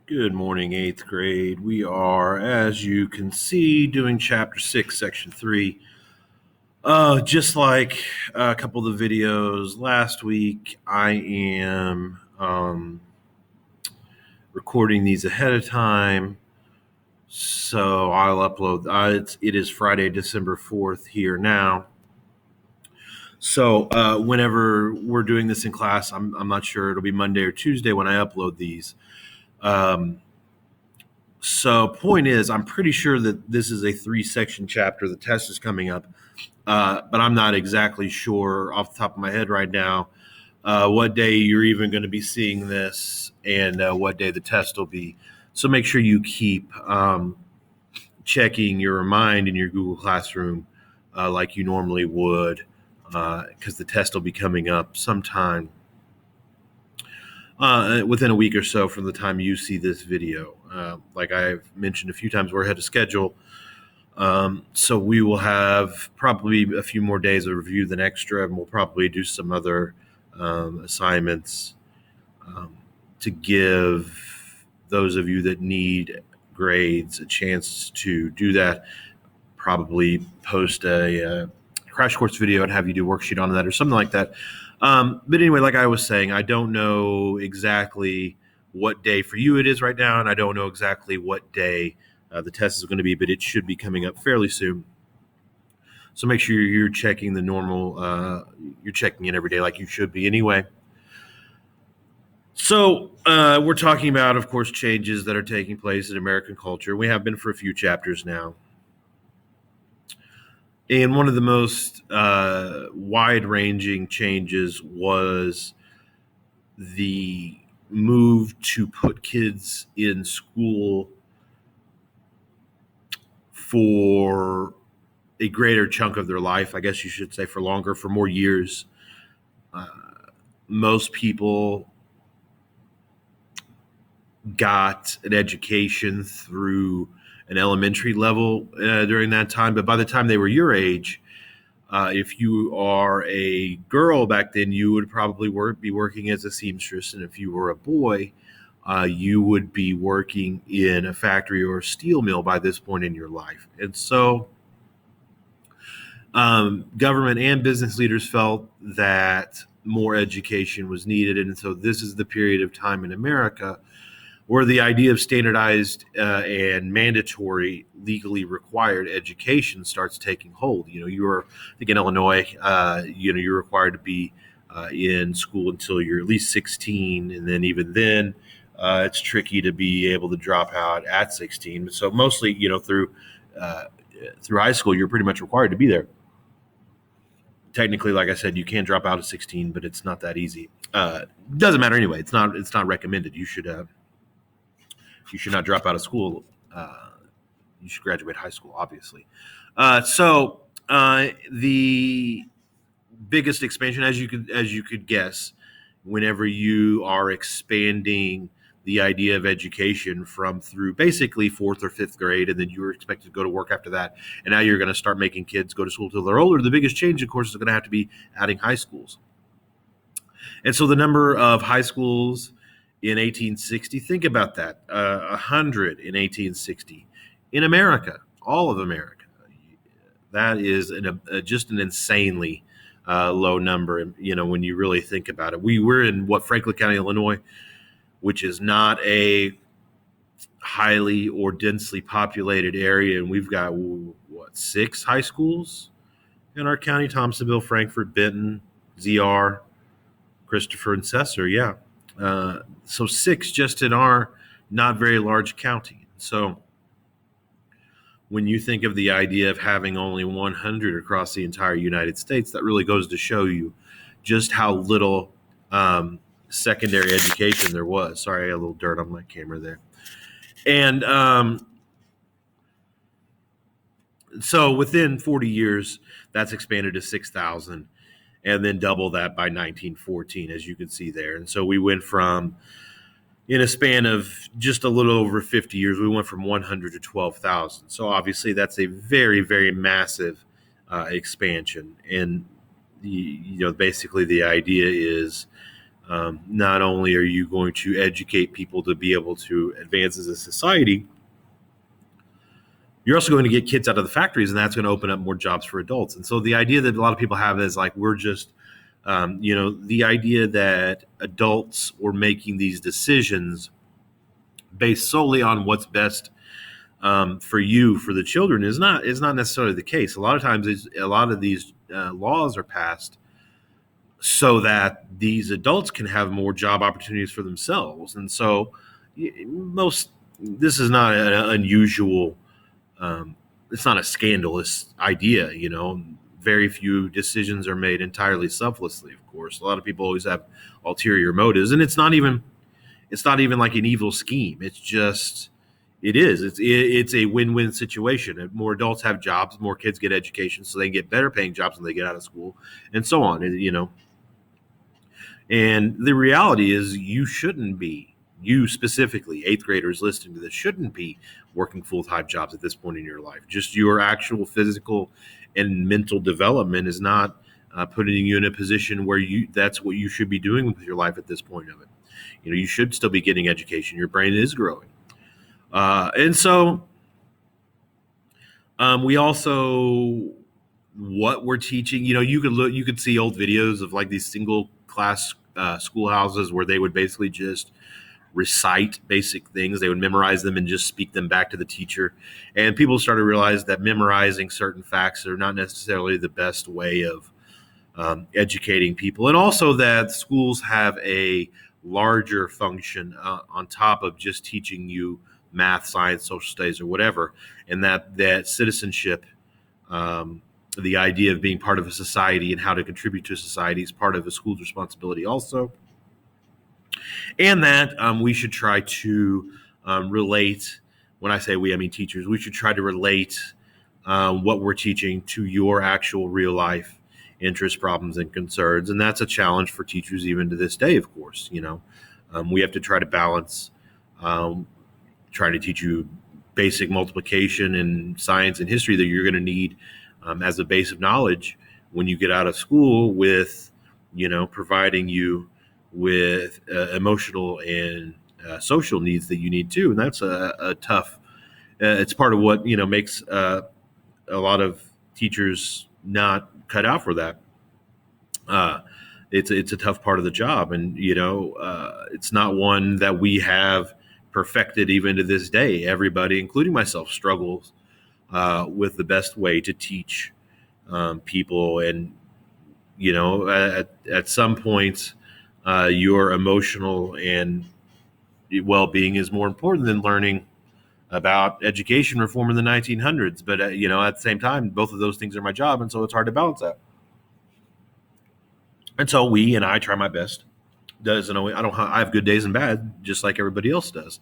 Good morning, 8th grade. We are, as you can see, doing Chapter 6, Section 3. Just like a couple of the videos last week, I am recording these ahead of time. So I'll upload. It is Friday, December 4th here now. So whenever we're doing this in class, I'm not sure. It'll be Monday or Tuesday when I upload these. So point is, I'm pretty sure that this is a 3-section chapter. The test is coming up, but I'm not exactly sure off the top of my head right now what day you're even going to be seeing this and what day the test will be. So make sure you keep checking your Remind in your Google Classroom like you normally would, because the test will be coming up sometime within a week or so from the time you see this video. Like I've mentioned a few times, we're ahead of schedule. So we will have probably a few more days of review than extra, and we'll probably do some other assignments to give those of you that need grades a chance to do that. Probably post a crash course video and have you do a worksheet on that or something like that. But anyway, like I was saying, I don't know exactly what day for you it is right now, and I don't know exactly what day the test is going to be, but it should be coming up fairly soon. So make sure you're checking the normal, you're checking in every day like you should be anyway. So we're talking about, of course, changes that are taking place in American culture. We have been for a few chapters now. And one of the most wide-ranging changes was the move to put kids in school for a greater chunk of their life, I guess you should say, for longer, for more years. Most people got an education through an elementary level during that time, but by the time they were your age, if you are a girl back then, you would probably be working as a seamstress, and if you were a boy, you would be working in a factory or a steel mill by this point in your life. And so government and business leaders felt that more education was needed, and so this is the period of time in America where the idea of standardized and mandatory, legally required education starts taking hold. I think in Illinois, you're required to be in school until you're at least 16, and then even then, it's tricky to be able to drop out at 16. So mostly, through high school, you're pretty much required to be there. Technically, like I said, you can drop out at 16, but it's not that easy. Doesn't matter anyway. It's not recommended. You should not drop out of school. You should graduate high school, obviously. So the biggest expansion, as you could guess, whenever you are expanding the idea of education from through basically 4th or 5th grade, and then you were expected to go to work after that, and now you're going to start making kids go to school till they're older, the biggest change, of course, is going to have to be adding high schools. And so the number of high schools in 1860, think about that, 100 in 1860 in America, all of America. That is just an insanely low number, when you really think about it. We're in Franklin County, Illinois, which is not a highly or densely populated area, and we've got 6 high schools in our county: Thompsonville, Frankfort, Benton, ZR, Christopher, and Cesar. Yeah. So 6 just in our not very large county. So when you think of the idea of having only 100 across the entire United States, that really goes to show you just how little secondary education there was. Sorry, I had a little dirt on my camera there. And so within 40 years, that's expanded to 6,000. And then double that by 1914, as you can see there. And so we went from, in a span of just a little over 50 years, we went from 100 to 12,000. So obviously that's a very, very massive expansion. And, basically the idea is Not only are you going to educate people to be able to advance as a society, you're also going to get kids out of the factories, and that's going to open up more jobs for adults. And so the idea that a lot of people have is like, we're just, the idea that adults were making these decisions based solely on what's best for you, for the children, is not necessarily the case. A lot of times, a lot of these laws are passed so that these adults can have more job opportunities for themselves. And so, this is not an unusual. It's not a scandalous idea. Very few decisions are made entirely selflessly. Of course, a lot of people always have ulterior motives, and it's not even like an evil scheme. It's just, it's a win-win situation. More adults have jobs, more kids get education, so they get better paying jobs when they get out of school, and so on. And the reality is, you specifically, eighth graders listening to this, shouldn't be working full-time jobs at this point in your life. Just your actual physical and mental development is not putting you in a position where that's what you should be doing with your life at this point of it. You should still be getting education. Your brain is growing. And so we also, what we're teaching, you could see old videos of like these single class schoolhouses where they would basically just recite basic things. They would memorize them and just speak them back to the teacher. And people started to realize that memorizing certain facts are not necessarily the best way of educating people. And also that schools have a larger function on top of just teaching you math, science, social studies, or whatever. And that citizenship, the idea of being part of a society and how to contribute to society, is part of a school's responsibility also. And that we should try to relate, when I say we, I mean teachers, we should try to relate what we're teaching to your actual real life interests, problems, and concerns. And that's a challenge for teachers even to this day, of course. We have to try to balance trying to teach you basic multiplication and science and history that you're going to need as a base of knowledge when you get out of school, with providing you with emotional and social needs that you need too. And that's a tough, it's part of what makes a lot of teachers not cut out for that. It's a tough part of the job, and it's not one that we have perfected even to this day. Everybody, including myself, struggles with the best way to teach people. And at some point, your emotional and well-being is more important than learning about education reform in the 1900s. But at the same time, both of those things are my job, and so it's hard to balance that. And so I try my best. Doesn't always, I have good days and bad, just like everybody else does.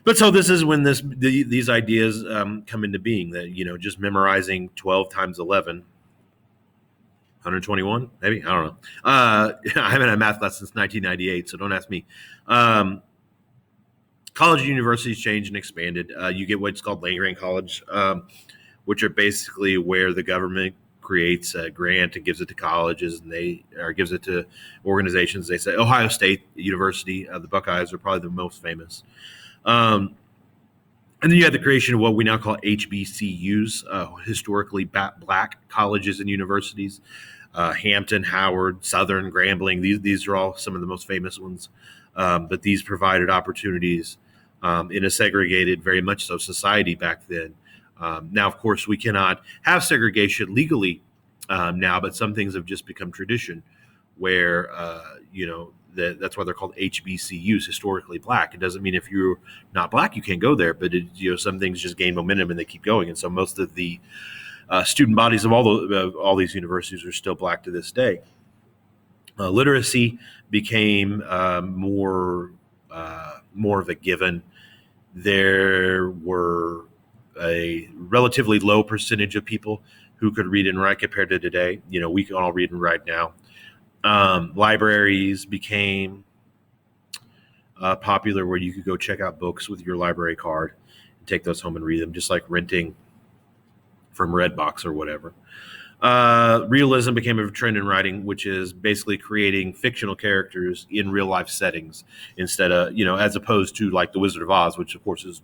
But so this is when these ideas come into being, that just memorizing 12 times 11, 121, maybe, I don't know. I haven't had math class since 1998, so don't ask me. College and universities changed and expanded. You get what's called land-grant college, which are basically where the government creates a grant and gives it to colleges, and gives it to organizations. They say Ohio State University, the Buckeyes are probably the most famous. And then you had the creation of what we now call HBCUs, historically black colleges and universities. Hampton, Howard, Southern, Grambling. These are all some of the most famous ones. But these provided opportunities in a segregated, very much so, society back then. Now, of course, we cannot have segregation legally now, but some things have just become tradition, where that's why they're called HBCUs, historically black. It doesn't mean if you're not black you can't go there, but some things just gain momentum and they keep going. And so most of the student bodies of all these universities are still black to this day. Literacy became more of a given. There were a relatively low percentage of people who could read and write compared to today. We can all read and write now. Libraries became popular, where you could go check out books with your library card and take those home and read them, just like renting from Redbox or whatever. Realism became a trend in writing, which is basically creating fictional characters in real life settings instead of, as opposed to like The Wizard of Oz, which of course is,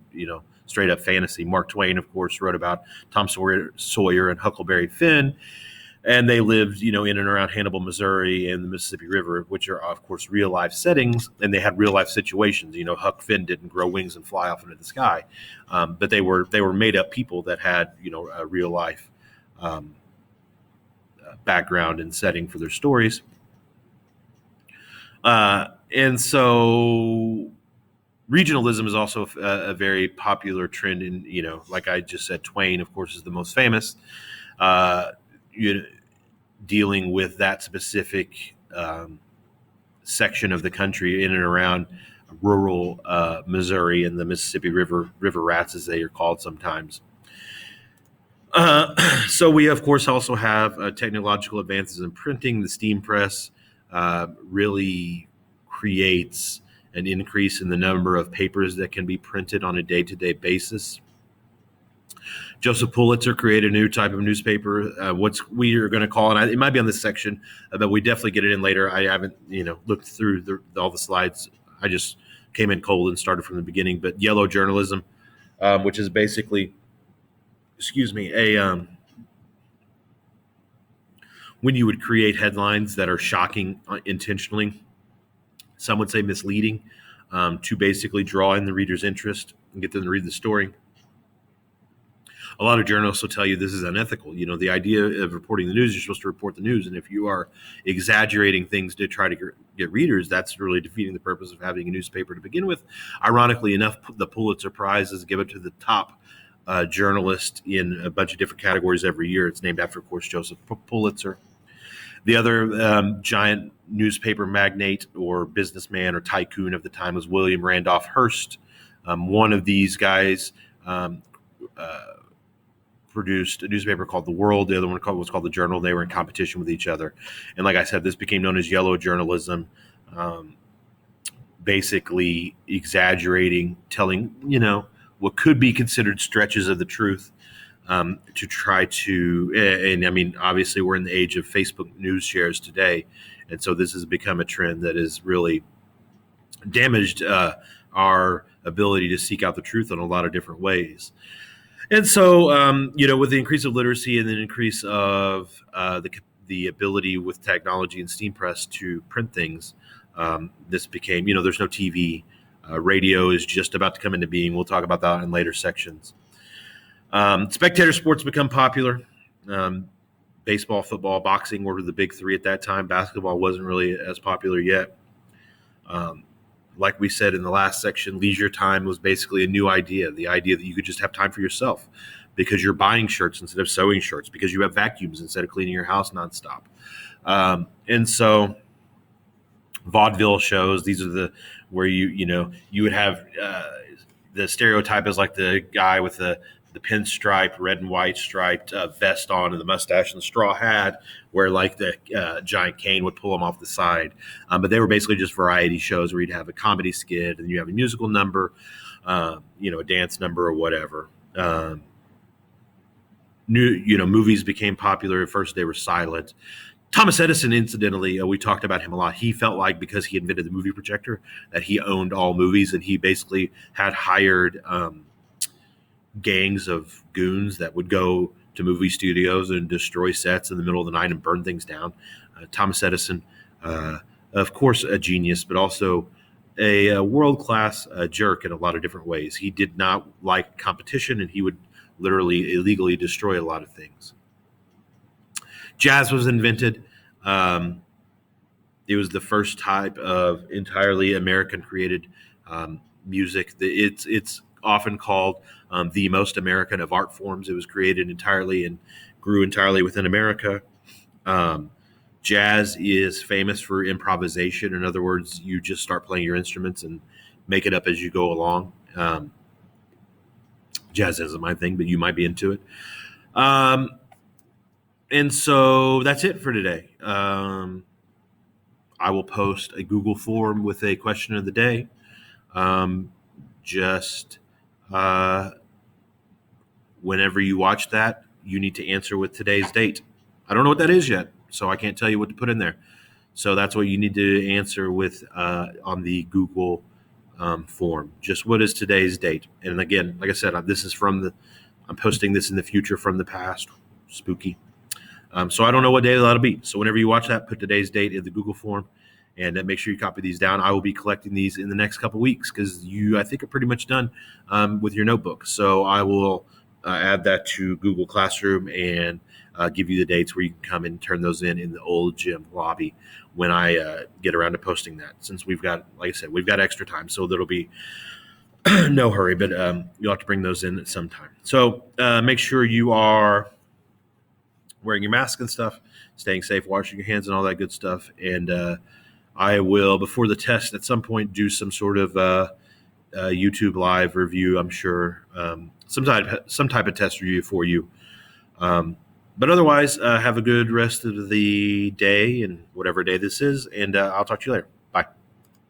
straight up fantasy. Mark Twain, of course, wrote about Tom Sawyer and Huckleberry Finn, and they lived, in and around Hannibal, Missouri, and the Mississippi River, which are of course real life settings, and they had real life situations. Huck Finn didn't grow wings and fly off into the sky, but they were made up people that had, a real life um, background and setting for their stories. And so regionalism is also a very popular trend in, like I just said, Twain, of course, is the most famous, uh, you dealing with that specific section of the country in and around rural Missouri and the Mississippi River rats, as they are called sometimes. So we, of course, also have technological advances in printing. The steam press really creates an increase in the number of papers that can be printed on a day-to-day basis. Joseph Pulitzer created a new type of newspaper, what's we are going to call it. It might be on this section, but we definitely get it in later. I haven't, looked through all the slides. I just came in cold and started from the beginning. But yellow journalism, which is basically, excuse me, when you would create headlines that are shocking intentionally, some would say misleading, to basically draw in the reader's interest and get them to read the story. A lot of journalists will tell you this is unethical. The idea of reporting the news, you're supposed to report the news. And if you are exaggerating things to try to get readers, that's really defeating the purpose of having a newspaper to begin with. Ironically enough, the Pulitzer Prize is given to the top journalist in a bunch of different categories every year. It's named after, of course, Joseph Pulitzer. The other giant newspaper magnate or businessman or tycoon of the time was William Randolph Hearst. One of these guys produced a newspaper called The World. The other one was called The Journal. They were in competition with each other. And like I said, this became known as yellow journalism, basically exaggerating, telling, what could be considered stretches of the truth, to try to, and I mean, obviously we're in the age of Facebook news shares today. And so this has become a trend that has really damaged our ability to seek out the truth in a lot of different ways. And so, with the increase of literacy and the increase of the ability with technology and steam press to print things, this became, there's no TV. Radio is just about to come into being. We'll talk about that in later sections. Spectator sports become popular. Baseball, football, boxing were the big three at that time. Basketball wasn't really as popular yet. Like we said in the last section, leisure time was basically a new idea. The idea that you could just have time for yourself because you're buying shirts instead of sewing shirts, because you have vacuums instead of cleaning your house nonstop. And so vaudeville shows, these are where you would have the stereotype is like the guy with the pinstripe, red and white striped vest on and the mustache and the straw hat, where like the giant cane would pull him off the side. But they were basically just variety shows where you'd have a comedy skit and you have a musical number, a dance number or whatever. Movies became popular. At first they were silent. Thomas Edison, incidentally, we talked about him a lot. He felt like because he invented the movie projector that he owned all movies, and he basically had hired gangs of goons that would go to movie studios and destroy sets in the middle of the night and burn things down. Thomas Edison, of course, a genius, but also a world-class jerk in a lot of different ways. He did not like competition, and he would literally illegally destroy a lot of things. Jazz was invented. It was the first type of entirely American-created music. It's often called the most American of art forms. It was created entirely and grew entirely within America. Jazz is famous for improvisation. In other words, you just start playing your instruments and make it up as you go along. Jazz isn't my thing, but you might be into it. And so that's it for today. I will post a Google form with a question of the day. Whenever you watch that, you need to answer with today's date. I don't know what that is yet, so I can't tell you what to put in there. So that's what you need to answer with on the Google form. Just what is today's date? And again, like I said, this is from the. I'm posting this in the future from the past. Spooky. So I don't know what day that'll be. So whenever you watch that, put today's date in the Google form, and make sure you copy these down. I will be collecting these in the next couple weeks because you, I think, are pretty much done with your notebook. So I will add that to Google Classroom and give you the dates where you can come and turn those in the old gym lobby when I get around to posting that. Since we've got, like I said, we've got extra time, so there'll be no hurry, but you'll have to bring those in at some time. So make sure you are wearing your mask and stuff, staying safe, washing your hands and all that good stuff. And I will, before the test, at some point do some sort of YouTube live review, I'm sure, some type of test review for you. But otherwise, have a good rest of the day and whatever day this is, and I'll talk to you later.